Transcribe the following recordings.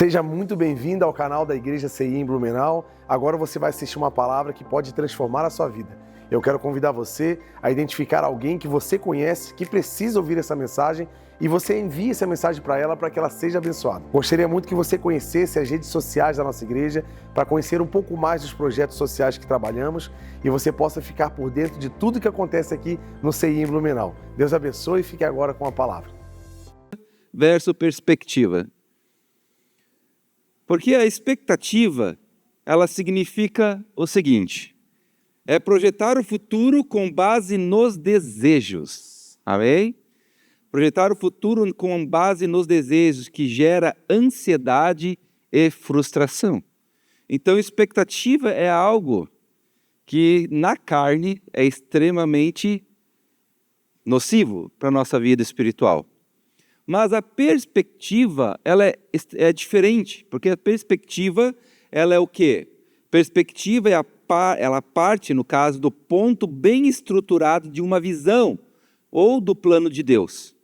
Seja muito bem-vindo ao canal da Igreja CI em Blumenau. Agora você vai assistir uma palavra que pode transformar a sua vida. Eu quero convidar você a identificar alguém que você conhece, que precisa ouvir essa mensagem, e você envie essa mensagem para ela para que ela seja abençoada. Gostaria muito que você conhecesse as redes sociais da nossa igreja para conhecer um pouco mais dos projetos sociais que trabalhamos e você possa ficar por dentro de tudo que acontece aqui no CI em Blumenau. Deus abençoe e fique agora com a palavra. Verso perspectiva. Porque a expectativa, ela significa o seguinte: é projetar o futuro com base nos desejos. Amém? Projetar o futuro com base nos desejos, que gera ansiedade e frustração. Então, expectativa é algo que na carne é extremamente nocivo para a nossa vida espiritual. Mas a perspectiva, ela é diferente, porque a perspectiva, ela é o quê? Perspectiva ela parte, no caso, do ponto bem estruturado de uma visão ou do plano de Deus.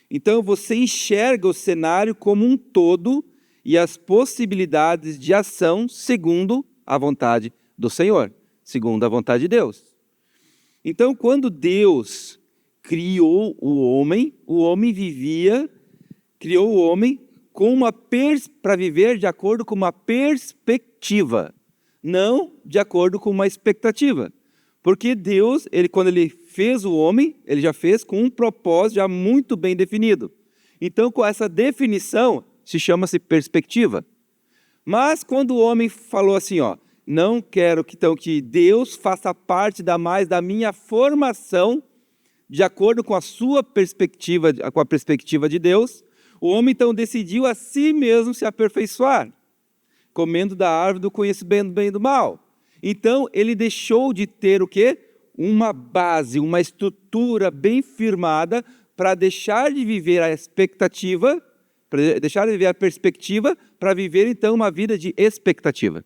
Então, você enxerga o cenário como um todo e as possibilidades de ação segundo a vontade do Senhor, segundo a vontade de Deus. Então, quando Deus criou o homem criou o homem para viver de acordo com uma perspectiva, não de acordo com uma expectativa. Porque Deus, quando Ele fez o homem, Ele já fez com um propósito já muito bem definido. Então, com essa definição, chama-se perspectiva. Mas quando o homem falou assim, não quero que Deus faça parte da minha formação, de acordo com a sua perspectiva, com a perspectiva de Deus, o homem então decidiu a si mesmo se aperfeiçoar, comendo da árvore do conhecimento do bem e do mal. Então ele deixou de ter o quê? Uma base, uma estrutura bem firmada para deixar de viver a expectativa, para deixar de viver a perspectiva, para viver então uma vida de expectativa.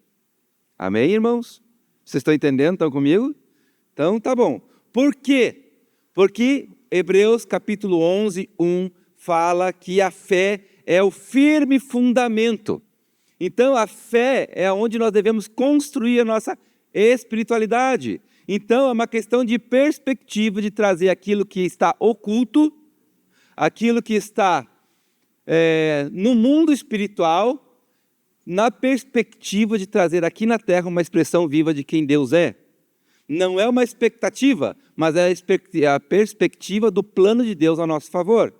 Amém, irmãos? Vocês estão entendendo? Estão comigo? Então tá bom. Por quê? Porque Hebreus capítulo 11, 1 fala que a fé é o firme fundamento. Então a fé é onde nós devemos construir a nossa espiritualidade. Então é uma questão de perspectiva, de trazer aquilo que está oculto, aquilo que está no mundo espiritual, na perspectiva de trazer aqui na terra uma expressão viva de quem Deus é. Não é uma expectativa, mas é a perspectiva do plano de Deus a nosso favor.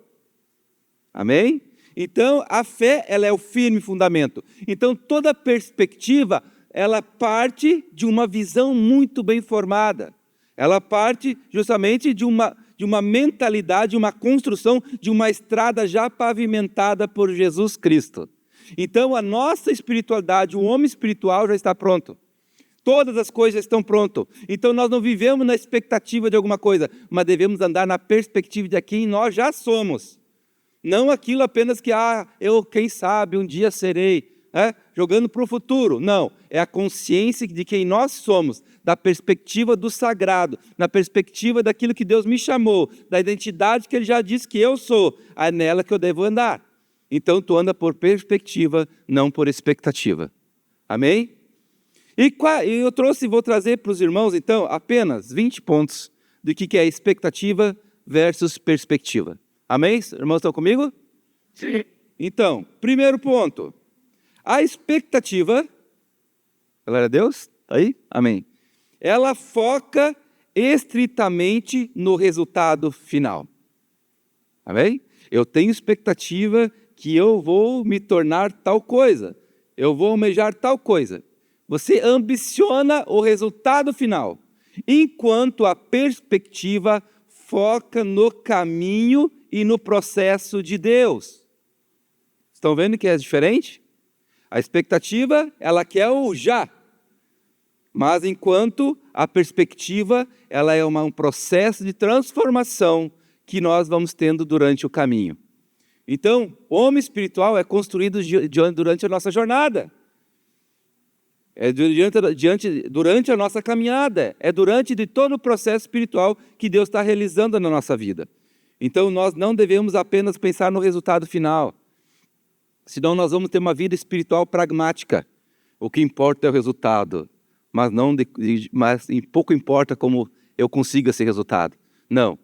Amém? Então, a fé, ela é o firme fundamento. Então, toda perspectiva, ela parte de uma visão muito bem formada. Ela parte justamente de uma mentalidade, uma construção de uma estrada já pavimentada por Jesus Cristo. Então, a nossa espiritualidade, o homem espiritual já está pronto. Todas as coisas estão prontas. Então, nós não vivemos na expectativa de alguma coisa, mas devemos andar na perspectiva de quem nós já somos. Não aquilo apenas que, eu, quem sabe, um dia serei, jogando para o futuro. Não, é a consciência de quem nós somos, da perspectiva do sagrado, na perspectiva daquilo que Deus me chamou, da identidade que Ele já disse que eu sou. É nela que eu devo andar. Então, tu anda por perspectiva, não por expectativa. Amém? E vou trazer para os irmãos, então, apenas 20 pontos do que é expectativa versus perspectiva. Amém? Irmãos, estão comigo? Sim. Então, primeiro ponto. A expectativa, glória a Deus, aí? Amém. Ela foca estritamente no resultado final. Amém? Eu tenho expectativa que eu vou me tornar tal coisa. Eu vou almejar tal coisa. Você ambiciona o resultado final, enquanto a perspectiva foca no caminho e no processo de Deus. Estão vendo que é diferente? A expectativa, ela quer o já, mas enquanto a perspectiva, ela é um processo de transformação que nós vamos tendo durante o caminho. Então, o homem espiritual é construído durante a nossa jornada. É durante a nossa caminhada, é durante de todo o processo espiritual que Deus está realizando na nossa vida. Então, nós não devemos apenas pensar no resultado final. Senão nós vamos ter uma vida espiritual pragmática. O que importa é o resultado, mas pouco importa como eu consiga esse resultado. Não.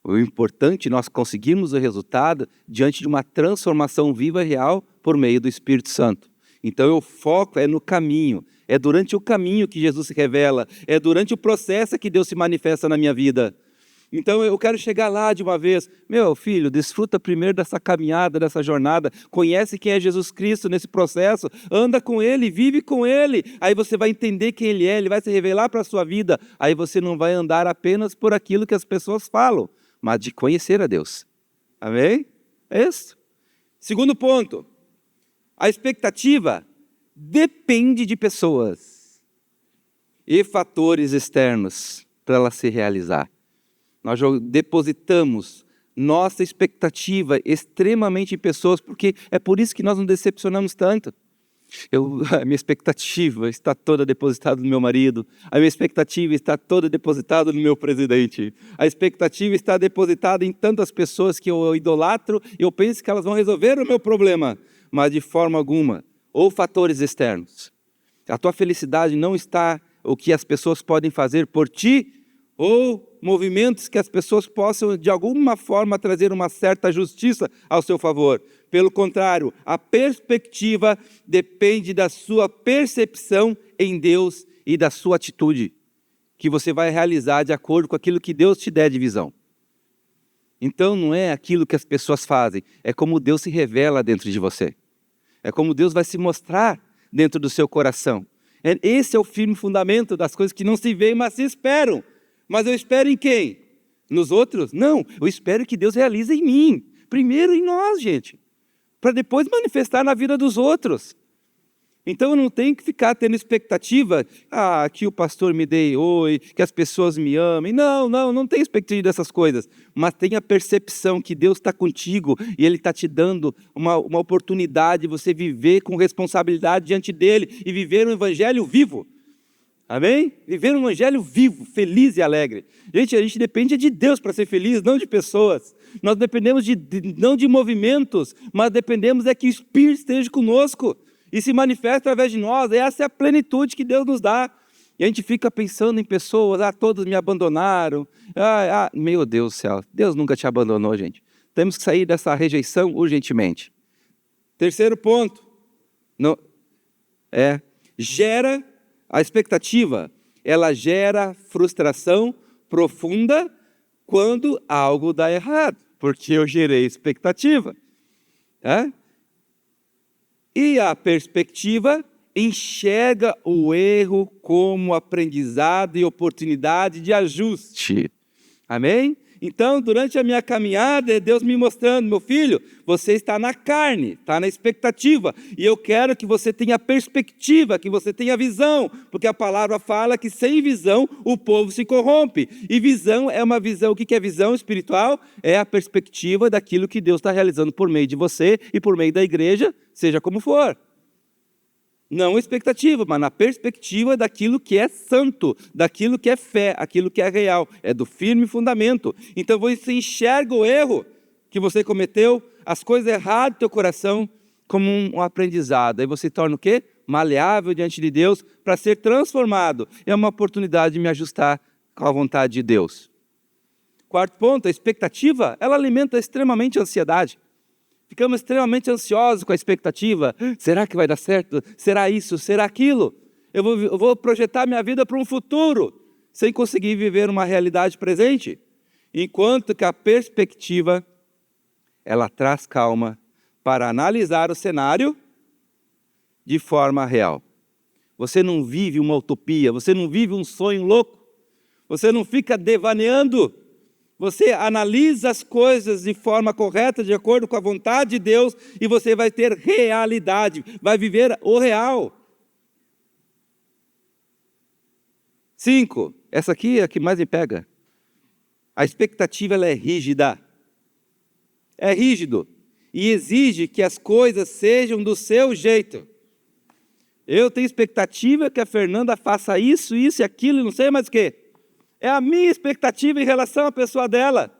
O importante é nós conseguirmos o resultado diante de uma transformação viva e real por meio do Espírito Santo. Então o foco é no caminho, é durante o caminho que Jesus se revela, é durante o processo que Deus se manifesta na minha vida. Então eu quero chegar lá de uma vez. Meu filho, desfruta primeiro dessa caminhada, dessa jornada. Conhece quem é Jesus Cristo nesse processo. Anda com Ele, vive com Ele. Aí você vai entender quem Ele é, Ele vai se revelar para a sua vida. Aí você não vai andar apenas por aquilo que as pessoas falam, mas de conhecer a Deus. Amém? É isso. Segundo ponto. A expectativa depende de pessoas e fatores externos para ela se realizar. Nós depositamos nossa expectativa extremamente em pessoas, porque é por isso que nós nos decepcionamos tanto. A minha expectativa está toda depositada no meu marido, a minha expectativa está toda depositada no meu presidente, a expectativa está depositada em tantas pessoas que eu idolatro e eu penso que elas vão resolver o meu problema, mas de forma alguma, ou fatores externos. A tua felicidade não está o que as pessoas podem fazer por ti, ou movimentos que as pessoas possam, de alguma forma, trazer uma certa justiça ao seu favor. Pelo contrário, a perspectiva depende da sua percepção em Deus e da sua atitude, que você vai realizar de acordo com aquilo que Deus te der de visão. Então, não é aquilo que as pessoas fazem, é como Deus se revela dentro de você. É como Deus vai se mostrar dentro do seu coração. Esse é o firme fundamento das coisas que não se veem, mas se esperam. Mas eu espero em quem? Nos outros? Não, eu espero que Deus realize em mim. Primeiro em nós, gente. Para depois manifestar na vida dos outros. Então eu não tenho que ficar tendo expectativa, que o pastor me dê oi, que as pessoas me amem. Não tem expectativa dessas coisas. Mas tenha a percepção que Deus está contigo e Ele está te dando uma oportunidade de você viver com responsabilidade diante dEle e viver um evangelho vivo. Amém? Viver um evangelho vivo, feliz e alegre. Gente, a gente depende de Deus para ser feliz, não de pessoas. Nós dependemos não de movimentos, mas dependemos que o Espírito esteja conosco e se manifeste através de nós. Essa é a plenitude que Deus nos dá. E a gente fica pensando em pessoas, todos me abandonaram. Meu Deus do céu, Deus nunca te abandonou, gente. Temos que sair dessa rejeição urgentemente. Terceiro ponto, a expectativa, ela gera frustração profunda quando algo dá errado, porque eu gerei expectativa. E a perspectiva enxerga o erro como aprendizado e oportunidade de ajuste. Amém? Então, durante a minha caminhada, é Deus me mostrando, meu filho, você está na carne, está na expectativa, e eu quero que você tenha perspectiva, que você tenha visão, porque a palavra fala que sem visão o povo se corrompe, e visão é uma visão. O que é visão espiritual? É a perspectiva daquilo que Deus está realizando por meio de você e por meio da igreja, seja como for. Não expectativa, mas na perspectiva daquilo que é santo, daquilo que é fé, aquilo que é real, é do firme fundamento. Então você enxerga o erro que você cometeu, as coisas erradas do teu coração, como um aprendizado. Aí você torna o quê? Maleável diante de Deus para ser transformado. É uma oportunidade de me ajustar com a vontade de Deus. Quarto ponto, a expectativa, ela alimenta extremamente a ansiedade. Ficamos extremamente ansiosos com a expectativa. Será que vai dar certo? Será isso? Será aquilo? Eu vou projetar minha vida para um futuro, sem conseguir viver uma realidade presente. Enquanto que a perspectiva, ela traz calma para analisar o cenário de forma real. Você não vive uma utopia, você não vive um sonho louco, você não fica devaneando. Você analisa as coisas de forma correta, de acordo com a vontade de Deus, e você vai ter realidade, vai viver o real. 5, essa aqui é a que mais me pega. A expectativa, ela é rígida. É rígido e exige que as coisas sejam do seu jeito. Eu tenho expectativa que a Fernanda faça isso e aquilo, e não sei mais o quê. É a minha expectativa em relação à pessoa dela.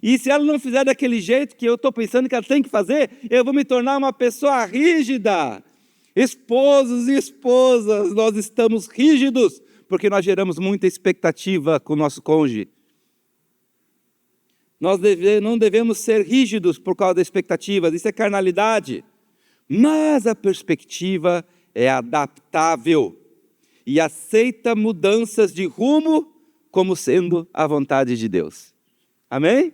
E se ela não fizer daquele jeito que eu estou pensando que ela tem que fazer, eu vou me tornar uma pessoa rígida. Esposos e esposas, nós estamos rígidos, porque nós geramos muita expectativa com o nosso cônjuge. Nós não devemos ser rígidos por causa das expectativas, isso é carnalidade. Mas a perspectiva é adaptável e aceita mudanças de rumo como sendo a vontade de Deus. Amém?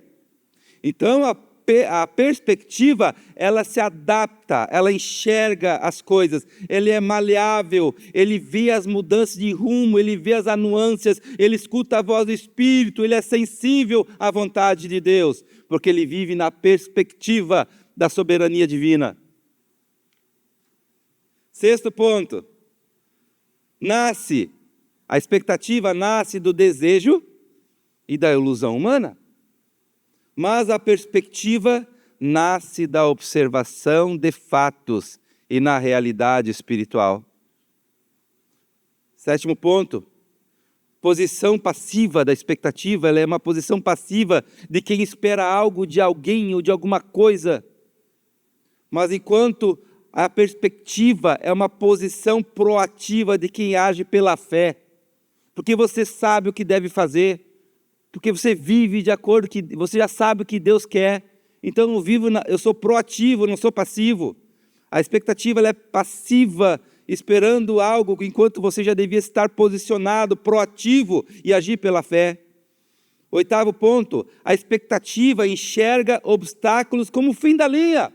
Então a perspectiva, ela se adapta, ela enxerga as coisas, ele é maleável, ele vê as mudanças de rumo, ele vê as nuances, ele escuta a voz do Espírito, ele é sensível à vontade de Deus, porque ele vive na perspectiva da soberania divina. Sexto ponto, a expectativa nasce do desejo e da ilusão humana. Mas a perspectiva nasce da observação de fatos e na realidade espiritual. Sétimo ponto, posição passiva da expectativa, ela é uma posição passiva de quem espera algo de alguém ou de alguma coisa. Mas enquanto a perspectiva é uma posição proativa de quem age pela fé, porque você sabe o que deve fazer, porque você vive de acordo com que você já sabe o que Deus quer. Então eu sou proativo, não sou passivo. A expectativa ela é passiva, esperando algo, enquanto você já devia estar posicionado, proativo e agir pela fé. Oitavo ponto, a expectativa enxerga obstáculos como o fim da linha.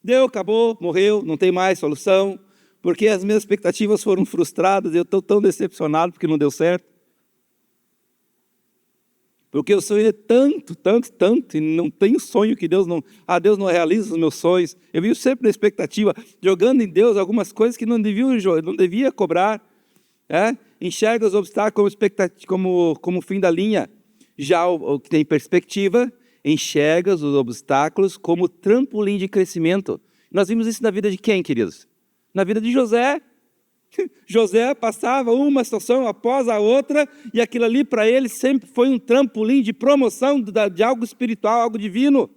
Deu, acabou, morreu, não tem mais solução, porque as minhas expectativas foram frustradas, eu estou tão decepcionado porque não deu certo. Porque eu sonhei tanto, e não tenho sonho que Deus não realiza os meus sonhos. Eu vivo sempre na expectativa, jogando em Deus algumas coisas que não devia cobrar. Enxerga os obstáculos como fim da linha. Já o que tem perspectiva, enxerga os obstáculos como trampolim de crescimento. Nós vimos isso na vida de quem, queridos? Na vida de José. José passava uma situação após a outra, e aquilo ali para ele sempre foi um trampolim de promoção de algo espiritual, algo divino.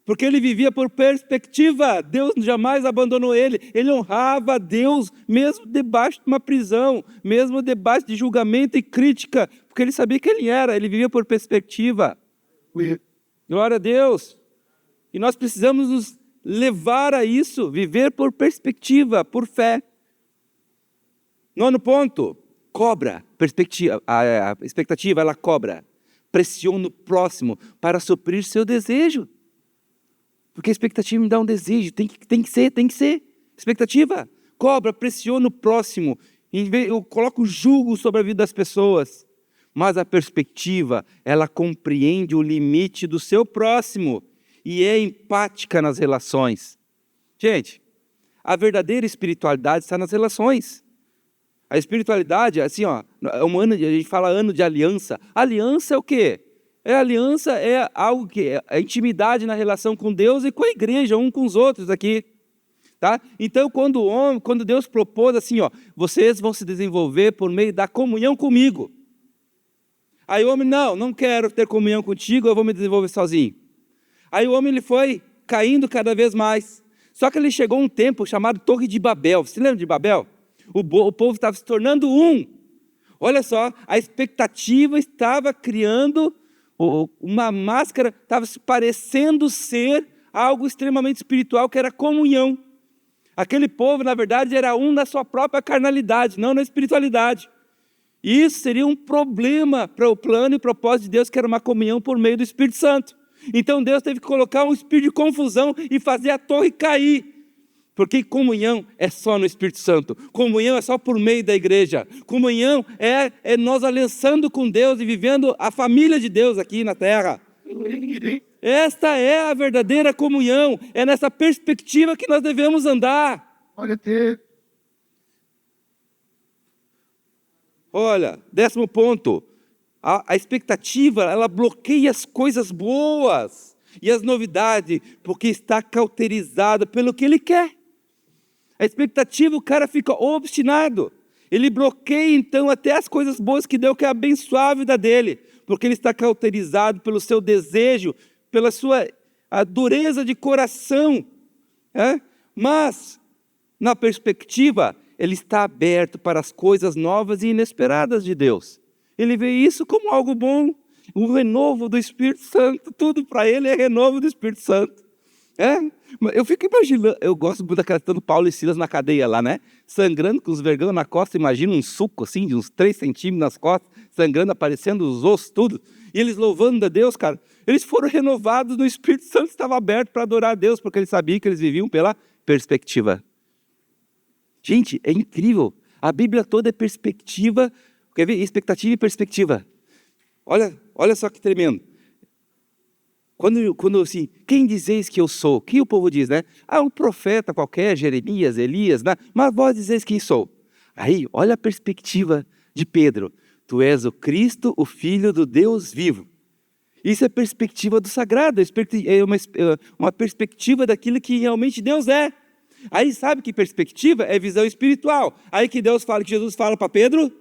Porque ele vivia por perspectiva, Deus jamais abandonou ele, ele honrava a Deus, mesmo debaixo de uma prisão, mesmo debaixo de julgamento e crítica, porque ele sabia quem ele vivia por perspectiva. Glória a Deus. E nós precisamos nos levar a isso, viver por perspectiva, por fé. Nono ponto, cobra, perspectiva, a expectativa ela cobra, pressiona o próximo para suprir seu desejo. Porque a expectativa me dá um desejo, tem que ser. Expectativa, cobra, pressiona o próximo, eu coloco julgo sobre a vida das pessoas. Mas a perspectiva, ela compreende o limite do seu próximo e é empática nas relações. Gente, a verdadeira espiritualidade está nas relações. A espiritualidade, assim, a gente fala ano de aliança. Aliança é o quê? Aliança é algo que é a intimidade na relação com Deus e com a igreja, um com os outros aqui. Tá? Então, quando Deus propôs assim, vocês vão se desenvolver por meio da comunhão comigo. Aí o homem, não quero ter comunhão contigo, eu vou me desenvolver sozinho. Aí o homem ele foi caindo cada vez mais. Só que ele chegou a um tempo chamado Torre de Babel. Você lembra de Babel? O povo estava se tornando um. Olha só, a expectativa estava criando uma máscara, estava se parecendo ser algo extremamente espiritual, que era comunhão. Aquele povo, na verdade, era um na sua própria carnalidade, não na espiritualidade. E isso seria um problema para o plano e propósito de Deus, que era uma comunhão por meio do Espírito Santo. Então Deus teve que colocar um espírito de confusão e fazer a torre cair. Porque comunhão é só no Espírito Santo. Comunhão é só por meio da igreja. Comunhão é nós aliançando com Deus e vivendo a família de Deus aqui na terra. Esta é a verdadeira comunhão. É nessa perspectiva que nós devemos andar. Olha, 10º ponto. A expectativa, ela bloqueia as coisas boas e as novidades, porque está cauterizada pelo que ele quer. A expectativa, o cara fica obstinado. Ele bloqueia, então, até as coisas boas que Deus quer abençoar a vida dele. porque ele está cauterizado pelo seu desejo, pela sua a dureza de coração. Mas, na perspectiva, ele está aberto para as coisas novas e inesperadas de Deus. Ele vê isso como algo bom, o renovo do Espírito Santo, tudo para ele é renovo do Espírito Santo. Eu fico imaginando, eu gosto muito daquela cena do Paulo e Silas na cadeia lá, né? Sangrando com os vergões na costa, imagina um suco assim, de uns 3 centímetros nas costas, sangrando, aparecendo os ossos, tudo. E eles louvando a Deus, cara. Eles foram renovados no Espírito Santo, estava aberto para adorar a Deus, porque eles sabiam que eles viviam pela perspectiva. Gente, é incrível. A Bíblia toda é perspectiva, quer ver? Expectativa e perspectiva. Olha só que tremendo. Quando assim, quem dizeis que eu sou? Quem o povo diz, né? Um profeta qualquer, Jeremias, Elias, né? Mas vós dizeis quem sou. Aí, olha a perspectiva de Pedro. Tu és o Cristo, o Filho do Deus vivo. Isso é perspectiva do sagrado, é uma perspectiva daquilo que realmente Deus é. Aí sabe que perspectiva é visão espiritual. Aí que Jesus fala para Pedro: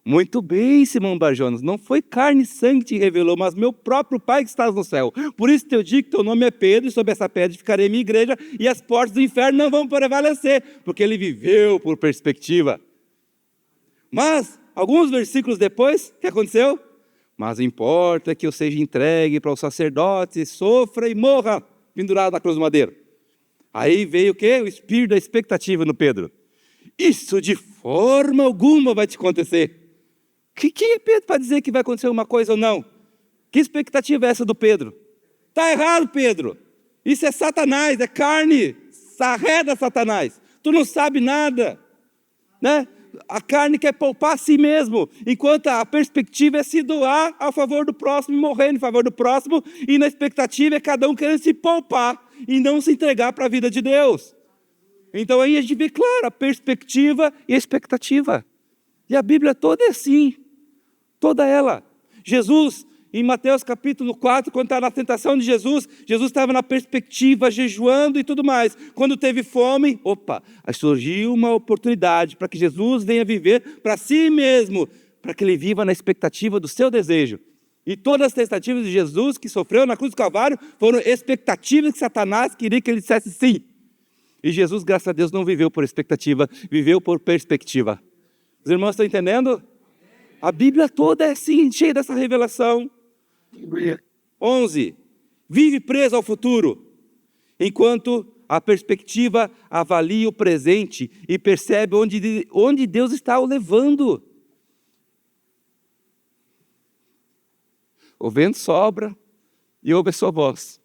muito bem, Simão Barjonas, não foi carne e sangue que te revelou, mas meu próprio Pai que estás no céu. Por isso eu digo que teu nome é Pedro, e sobre essa pedra ficarei minha igreja, e as portas do inferno não vão prevalecer, porque ele viveu por perspectiva. Mas, alguns versículos depois, o que aconteceu? Mas importa que eu seja entregue para o sacerdote, sofra e morra, pendurado na cruz do madeiro. Aí veio o quê? O espírito da expectativa no Pedro. Isso de forma alguma vai te acontecer. Quem é Pedro para dizer que vai acontecer uma coisa ou não? Que expectativa é essa do Pedro? Está errado, Pedro. Isso é Satanás, é carne. Arreda Satanás. Tu não sabe nada, né? A carne quer poupar a si mesmo, enquanto a perspectiva é se doar a favor do próximo, morrer em favor do próximo, e na expectativa é cada um querendo se poupar e não se entregar para a vida de Deus. Então aí a gente vê, claro, a perspectiva e a expectativa. E a Bíblia toda é assim, toda ela. Jesus, em Mateus capítulo 4, quando está na tentação de Jesus estava na perspectiva, jejuando e tudo mais. Quando teve fome, surgiu uma oportunidade para que Jesus venha viver para si mesmo, para que ele viva na expectativa do seu desejo. E todas as tentativas de Jesus que sofreu na cruz do Calvário foram expectativas que Satanás queria que ele dissesse sim. E Jesus, graças a Deus, não viveu por expectativa, viveu por perspectiva. Os irmãos estão entendendo? A Bíblia toda é assim, cheia dessa revelação. 11. Vive preso ao futuro, enquanto a perspectiva avalia o presente e percebe onde Deus está o levando. O vento sopra e ouve a sua voz.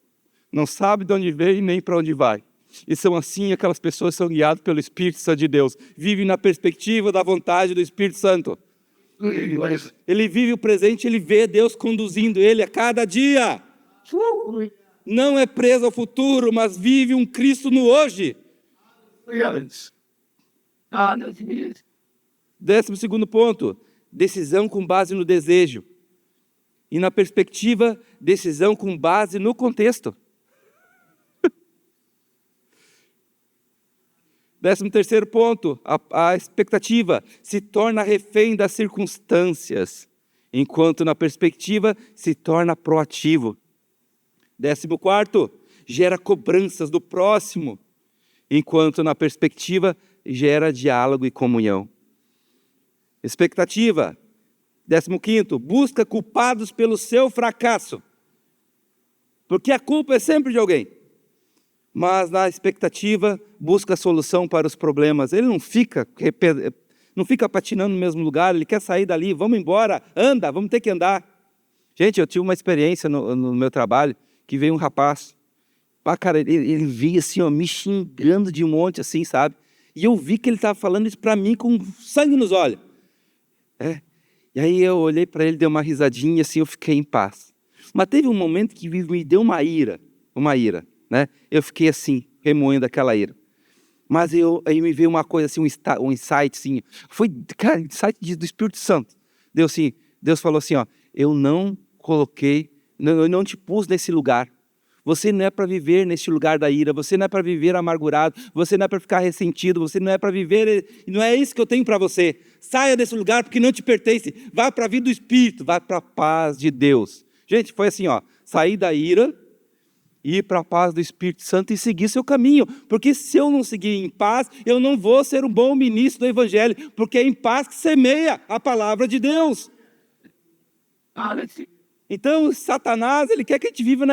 Não sabe de onde veio nem para onde vai. E são assim aquelas pessoas que são guiadas pelo Espírito Santo de Deus. Vivem na perspectiva da vontade do Espírito Santo. Ele vive o presente, ele vê Deus conduzindo ele a cada dia. Não é preso ao futuro, mas vive um Cristo no hoje. 12º ponto, decisão com base no desejo. E na perspectiva, decisão com base no contexto. 13º ponto, a expectativa se torna refém das circunstâncias, enquanto na perspectiva se torna proativo. 14º, gera cobranças do próximo, enquanto na perspectiva gera diálogo e comunhão. Expectativa. 15º, busca culpados pelo seu fracasso, porque a culpa é sempre de alguém. Mas na expectativa busca a solução para os problemas. Ele não fica patinando no mesmo lugar, ele quer sair dali, vamos embora, anda, vamos ter que andar. Gente, eu tive uma experiência no meu trabalho, que veio um rapaz, cara, ele vinha assim, me xingando de um monte, assim, sabe? E eu vi que ele estava falando isso para mim com sangue nos olhos. E aí eu olhei para ele, dei uma risadinha, assim, eu fiquei em paz. Mas teve um momento que me deu uma ira, né? Eu fiquei assim, remoendo aquela ira. Mas aí me veio uma coisa assim, um insight, assim, foi, cara, insight do Espírito Santo. Deus falou assim, eu não te pus nesse lugar. Você não é para viver neste lugar da ira, você não é para viver amargurado, você não é para ficar ressentido, você não é para viver, não é isso que eu tenho para você. Saia desse lugar porque não te pertence, vá para a vida do Espírito, vá para a paz de Deus. Gente, foi assim, sair da ira, ir para a paz do Espírito Santo e seguir seu caminho, porque se eu não seguir em paz, eu não vou ser um bom ministro do Evangelho, porque é em paz que semeia a palavra de Deus. Então, Satanás, ele quer que a gente viva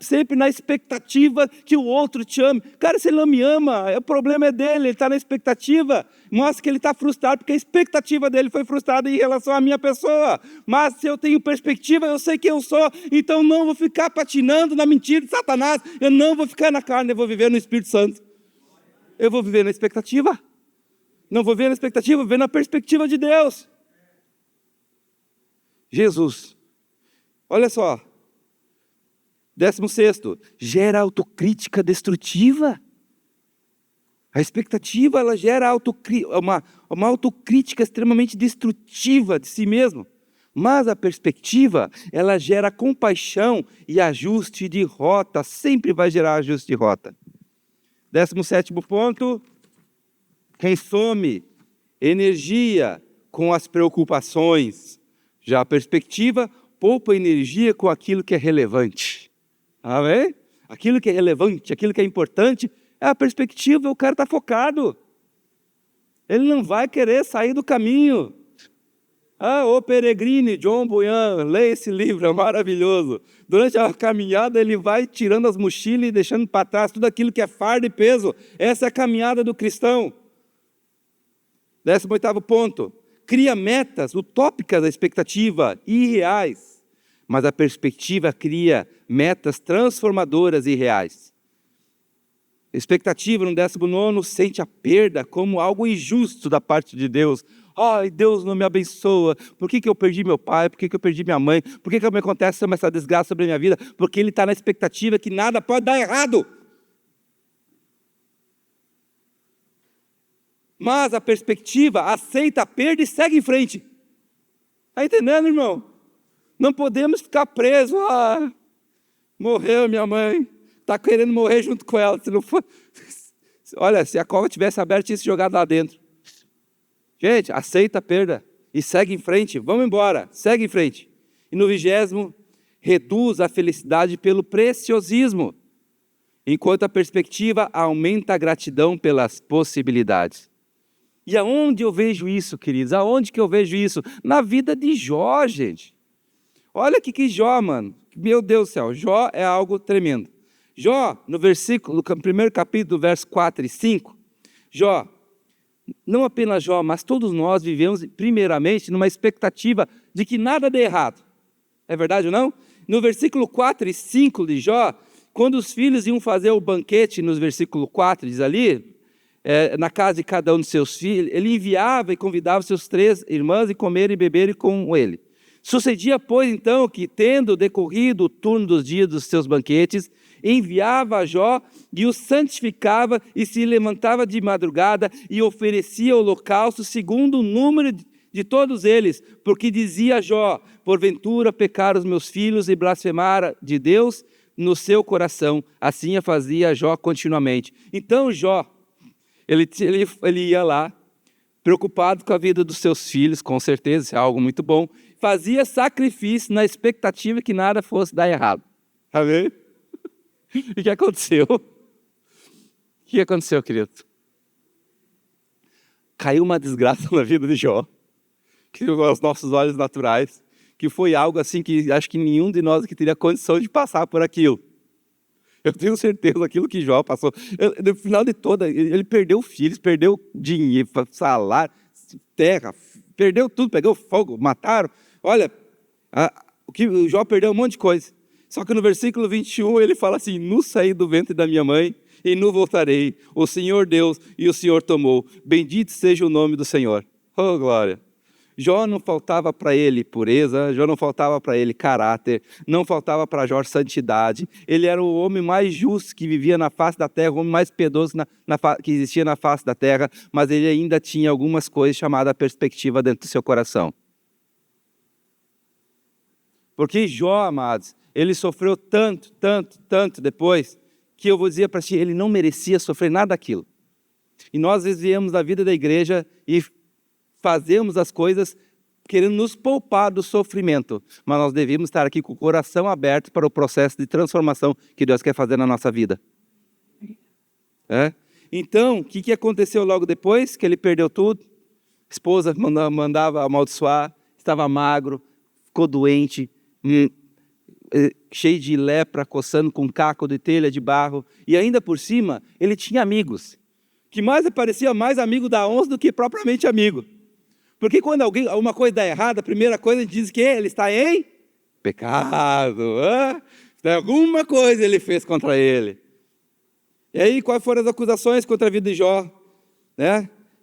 sempre na expectativa que o outro te ame. Cara, se ele não me ama, o problema é dele, ele está na expectativa. Mostra que ele está frustrado, porque a expectativa dele foi frustrada em relação à minha pessoa. Mas se eu tenho perspectiva, eu sei quem eu sou, então não vou ficar patinando na mentira de Satanás, eu não vou ficar na carne, eu vou viver no Espírito Santo. Eu vou viver na expectativa. Não vou viver na expectativa, vou viver na perspectiva de Deus. Jesus. Olha só, 16º, gera autocrítica destrutiva. A expectativa, ela gera uma autocrítica extremamente destrutiva de si mesmo. Mas a perspectiva, ela gera compaixão e ajuste de rota, sempre vai gerar ajuste de rota. 17º ponto, quem some energia com as preocupações. Já a perspectiva, poupa energia com aquilo que é relevante. Amém? Aquilo que é relevante, aquilo que é importante, é a perspectiva, o cara está focado. Ele não vai querer sair do caminho. O Peregrine, John Bunyan, leia esse livro, é maravilhoso. Durante a caminhada ele vai tirando as mochilas e deixando para trás tudo aquilo que é fardo e peso. Essa é a caminhada do cristão. 18º ponto, cria metas utópicas da expectativa, irreais. Mas a perspectiva cria metas transformadoras e reais. Expectativa, no 19º, sente a perda como algo injusto da parte de Deus. Ai, Deus não me abençoa. Por que eu perdi meu pai? Por que eu perdi minha mãe? Por que me acontece essa desgraça sobre a minha vida? Porque ele está na expectativa que nada pode dar errado. Mas a perspectiva aceita a perda e segue em frente. Está entendendo, irmão? Não podemos ficar presos. Morreu minha mãe. Está querendo morrer junto com ela. Se não for... Olha, se a cova tivesse aberta, tinha se jogado lá dentro. Gente, aceita a perda e segue em frente. Vamos embora, segue em frente. E no 20º, reduz a felicidade pelo preciosismo. Enquanto a perspectiva aumenta a gratidão pelas possibilidades. E aonde eu vejo isso, queridos? Aonde que eu vejo isso? Na vida de Jó, gente. Olha que Jó, mano. Meu Deus do céu, Jó é algo tremendo. Jó, no primeiro capítulo, verso 4 e 5, Jó, não apenas Jó, mas todos nós vivemos primeiramente numa expectativa de que nada dê errado. É verdade ou não? No versículo 4 e 5 de Jó, quando os filhos iam fazer o banquete, no versículo 4 diz ali, na casa de cada um de seus filhos, ele enviava e convidava seus 3 irmãs a comerem e beberem com ele. Sucedia, pois, então, que, tendo decorrido o turno dos dias dos seus banquetes, enviava a Jó e o santificava e se levantava de madrugada e oferecia holocausto segundo o número de todos eles, porque dizia a Jó, porventura pecaram os meus filhos e blasfemaram de Deus no seu coração. Assim fazia Jó continuamente. Então Jó, ele ia lá, preocupado com a vida dos seus filhos, com certeza, isso é algo muito bom, fazia sacrifício na expectativa que nada fosse dar errado. Amém? E o que aconteceu? O que aconteceu, querido? Caiu uma desgraça na vida de Jó, que aos nossos olhos naturais, que foi algo assim que acho que nenhum de nós aqui teria condição de passar por aquilo. Eu tenho certeza aquilo que Jó passou. No final de toda, ele perdeu filhos, perdeu dinheiro, salário, terra, perdeu tudo, pegou fogo, mataram. Olha, o Jó perdeu um monte de coisa. Só que no versículo 21 ele fala assim, nu saí do ventre da minha mãe e nu voltarei. O Senhor Deus e o Senhor tomou. Bendito seja o nome do Senhor. Oh, glória. Jó não faltava para ele pureza, Jó não faltava para ele caráter, não faltava para Jó santidade. Ele era o homem mais justo que vivia na face da terra, o homem mais piedoso que existia na face da terra, mas ele ainda tinha algumas coisas chamadas perspectiva dentro do seu coração. Porque Jó, amados, ele sofreu tanto, tanto, tanto depois, que eu vou dizer para ti, ele não merecia sofrer nada daquilo. E nós às vezes viemos da vida da igreja e fazemos as coisas querendo nos poupar do sofrimento, mas nós devemos estar aqui com o coração aberto para o processo de transformação que Deus quer fazer na nossa vida. Então, o que aconteceu logo depois que ele perdeu tudo? A esposa mandava amaldiçoar, estava magro, ficou doente, cheio de lepra, coçando com caco de telha de barro, e ainda por cima, ele tinha amigos, que mais parecia mais amigo da onça do que propriamente amigo. Porque quando alguma coisa dá errado, a primeira coisa a gente diz que ele está em pecado. Alguma coisa ele fez contra ele. E aí, quais foram as acusações contra a vida de Jó?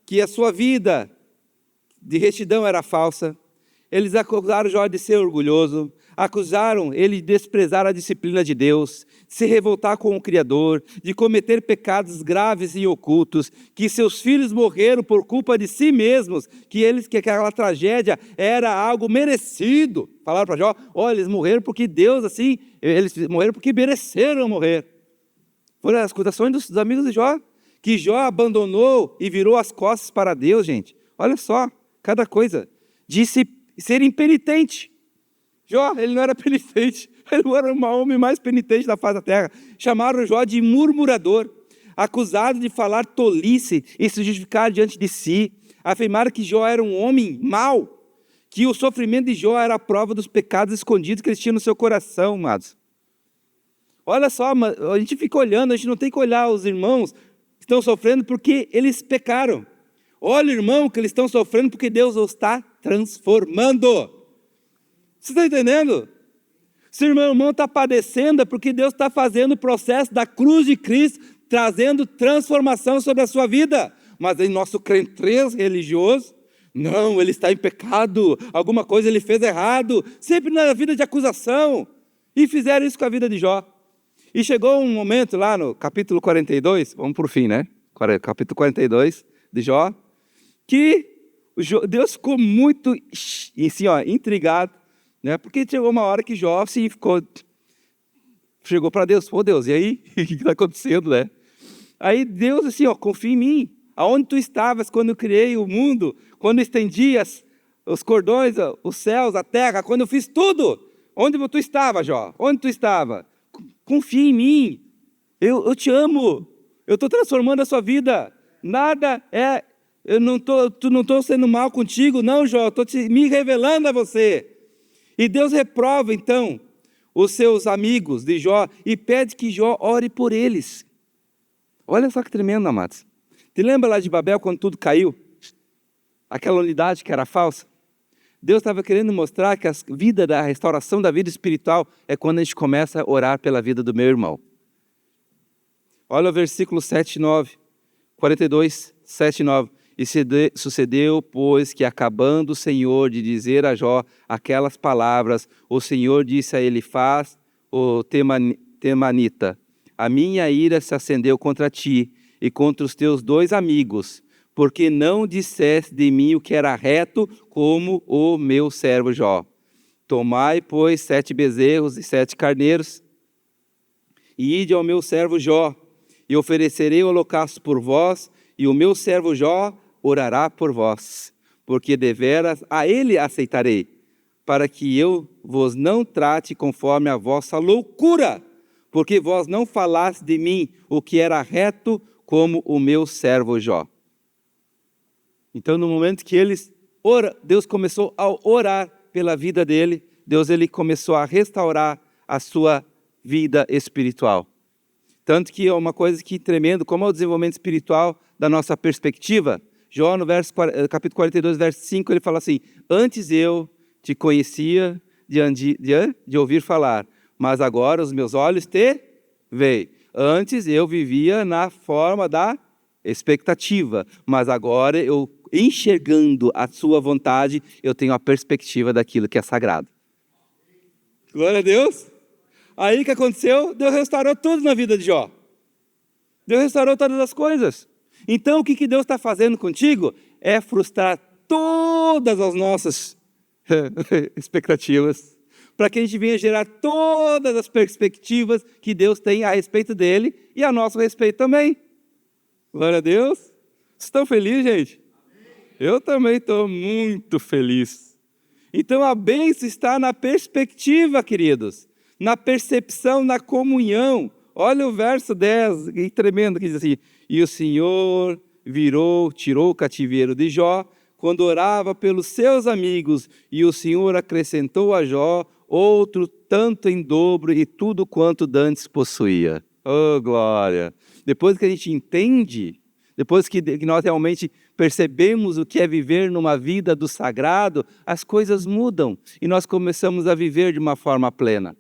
Que a sua vida de retidão era falsa. Eles acusaram Jó de ser orgulhoso, acusaram ele de desprezar a disciplina de Deus, de se revoltar com o Criador, de cometer pecados graves e ocultos, que seus filhos morreram por culpa de si mesmos, que aquela tragédia era algo merecido. Falaram para Jó, olha, eles morreram porque Deus, assim, eles morreram porque mereceram morrer. Foram as acusações dos amigos de Jó, que Jó abandonou e virou as costas para Deus, gente. Olha só, cada coisa. Disse ser impenitente. Jó, ele não era penitente, ele era o homem mais penitente da face da terra. Chamaram Jó de murmurador, acusado de falar tolice e se justificar diante de si. Afirmaram que Jó era um homem mau, que o sofrimento de Jó era a prova dos pecados escondidos que ele tinha no seu coração, amados. Olha só, a gente fica olhando, a gente não tem que olhar os irmãos que estão sofrendo porque eles pecaram. Olha, irmão, que eles estão sofrendo porque Deus os está transformando. Você está entendendo? Se o irmão está padecendo é porque Deus está fazendo o processo da cruz de Cristo, trazendo transformação sobre a sua vida. Mas em nosso crentez religioso, não, ele está em pecado, alguma coisa ele fez errado, sempre na vida de acusação. E fizeram isso com a vida de Jó. E chegou um momento lá no capítulo 42, vamos para o fim, capítulo 42 de Jó, que Deus ficou muito assim, intrigado, porque chegou uma hora que Jó assim, chegou para Deus, Deus, e aí? O que está acontecendo, Aí Deus assim, confia em mim, aonde tu estavas quando eu criei o mundo, quando estendi os cordões, os céus, a terra, quando eu fiz tudo, onde tu estava, Jó? Onde tu estava? Confia em mim, eu te amo, eu estou transformando a sua vida, nada é, não estou sendo mal contigo, não, Jó, estou me revelando a você. E Deus reprova então os seus amigos de Jó e pede que Jó ore por eles. Olha só que tremendo, amados. Te lembra lá de Babel quando tudo caiu? Aquela unidade que era falsa? Deus estava querendo mostrar que a vida da restauração da vida espiritual é quando a gente começa a orar pela vida do meu irmão. Olha o versículo 7 e 9, 42, 7 e 9. E sucedeu, pois, que acabando o Senhor de dizer a Jó aquelas palavras, o Senhor disse a Elifaz, o temanita, a minha ira se acendeu contra ti e contra os teus 2 amigos, porque não disseste de mim o que era reto, como o meu servo Jó. Tomai, pois, 7 bezerros e 7 carneiros, e ide ao meu servo Jó, e oferecerei o holocausto por vós, e o meu servo Jó orará por vós, porque deveras a ele aceitarei, para que eu vos não trate conforme a vossa loucura, porque vós não falaste de mim o que era reto, como o meu servo Jó. Então, no momento que Deus começou a orar pela vida dele, ele começou a restaurar a sua vida espiritual. Tanto que é uma coisa que tremendo, como é o desenvolvimento espiritual da nossa perspectiva. Jó, no capítulo 42, verso 5, ele fala assim, antes eu te conhecia de ouvir falar, mas agora os meus olhos te veem. Antes eu vivia na forma da expectativa, mas agora eu enxergando a sua vontade, eu tenho a perspectiva daquilo que é sagrado. Glória a Deus. Aí o que aconteceu? Deus restaurou tudo na vida de Jó. Deus restaurou todas as coisas. Então o que Deus está fazendo contigo? É frustrar todas as nossas expectativas, para que a gente venha gerar todas as perspectivas que Deus tem a respeito dele e a nosso respeito também. Glória a Deus. Vocês estão felizes, gente? Eu também estou muito feliz. Então a bênção está na perspectiva, queridos, na percepção, na comunhão. Olha o verso 10, que tremendo, que diz assim: e o Senhor tirou o cativeiro de Jó, quando orava pelos seus amigos, e o Senhor acrescentou a Jó outro tanto em dobro e tudo quanto dantes possuía. Oh, glória! Depois que a gente entende, depois que nós realmente percebemos o que é viver numa vida do sagrado, as coisas mudam e nós começamos a viver de uma forma plena.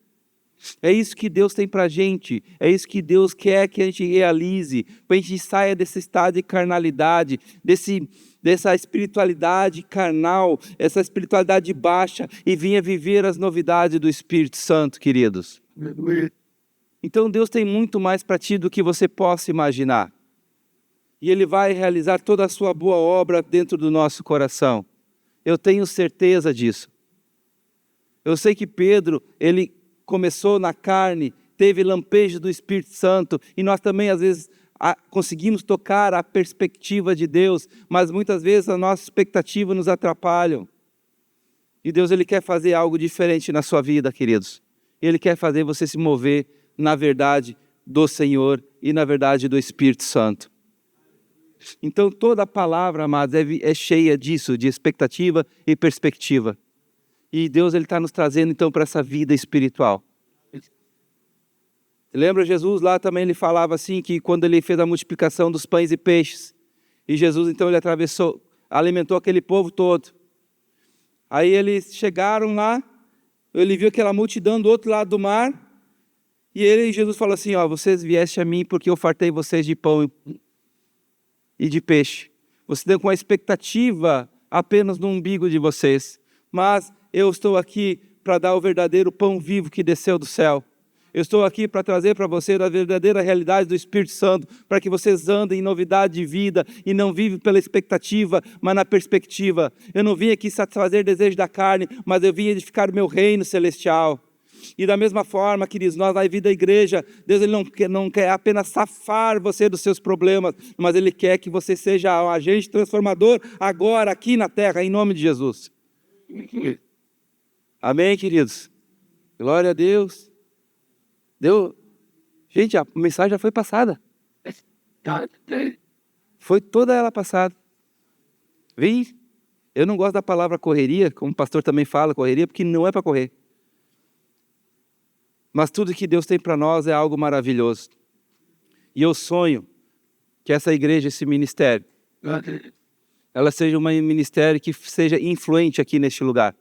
É isso que Deus tem para a gente, é isso que Deus quer que a gente realize, para a gente saia desse estado de carnalidade, dessa espiritualidade carnal, essa espiritualidade baixa, e venha viver as novidades do Espírito Santo, queridos. Então Deus tem muito mais para ti do que você possa imaginar. E Ele vai realizar toda a sua boa obra dentro do nosso coração. Eu tenho certeza disso. Eu sei que Pedro, ele começou na carne, teve lampejos do Espírito Santo, e nós também às vezes conseguimos tocar a perspectiva de Deus, mas muitas vezes a nossa expectativa nos atrapalham. E Deus, Ele quer fazer algo diferente na sua vida, queridos. Ele quer fazer você se mover na verdade do Senhor e na verdade do Espírito Santo. Então toda a palavra, amados, é cheia disso, de expectativa e perspectiva. E Deus, Ele está nos trazendo então para essa vida espiritual. Lembra Jesus lá também, Ele falava assim, que quando Ele fez a multiplicação dos pães e peixes, e Jesus então Ele alimentou aquele povo todo. Aí eles chegaram lá, Ele viu aquela multidão do outro lado do mar, e Jesus falou assim: vocês viessem a mim porque eu fartei vocês de pão e de peixe. Vocês estão com a expectativa apenas no umbigo de vocês, mas eu estou aqui para dar o verdadeiro pão vivo que desceu do céu. Eu estou aqui para trazer para você a verdadeira realidade do Espírito Santo, para que vocês andem em novidade de vida e não vivem pela expectativa, mas na perspectiva. Eu não vim aqui satisfazer desejo da carne, mas eu vim edificar o meu reino celestial. E da mesma forma, queridos, nós na vida da igreja, Deus, Ele não quer apenas safar você dos seus problemas, mas Ele quer que você seja um agente transformador agora, aqui na terra, em nome de Jesus. Amém, queridos? Glória a Deus. Gente, a mensagem já foi passada. Foi toda ela passada. Vem, eu não gosto da palavra correria, como o pastor também fala, correria, porque não é para correr. Mas tudo que Deus tem para nós é algo maravilhoso. E eu sonho que essa igreja, esse ministério, ela seja um ministério que seja influente aqui neste lugar.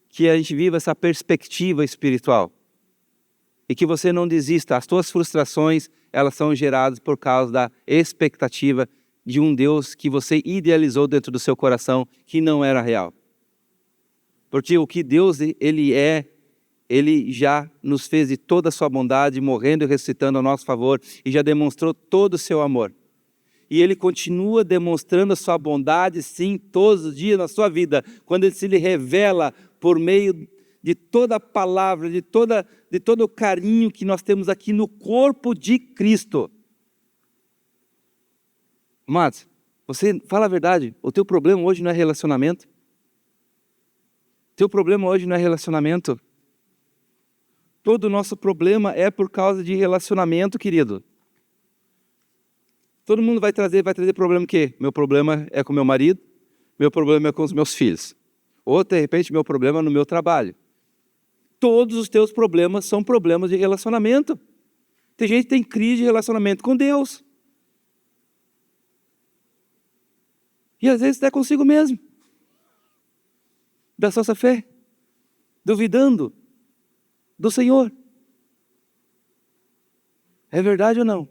Que a gente viva essa perspectiva espiritual. E que você não desista. As tuas frustrações, elas são geradas por causa da expectativa de um Deus que você idealizou dentro do seu coração, que não era real. Porque o que Deus, Ele já nos fez de toda a sua bondade, morrendo e ressuscitando a nosso favor, e já demonstrou todo o seu amor. E Ele continua demonstrando a sua bondade, sim, todos os dias na sua vida, quando Ele se lhe revela por meio de toda a palavra, de todo o carinho que nós temos aqui no corpo de Cristo. Amados, você fala a verdade, o teu problema hoje não é relacionamento. O teu problema hoje não é relacionamento. Todo o nosso problema é por causa de relacionamento, querido. Todo mundo vai trazer problema o quê? Meu problema é com meu marido, meu problema é com os meus filhos. Ou, de repente, meu problema é no meu trabalho. Todos os teus problemas são problemas de relacionamento. Tem gente que tem crise de relacionamento com Deus. E às vezes é consigo mesmo. Da sua fé. Duvidando do Senhor. É verdade ou não?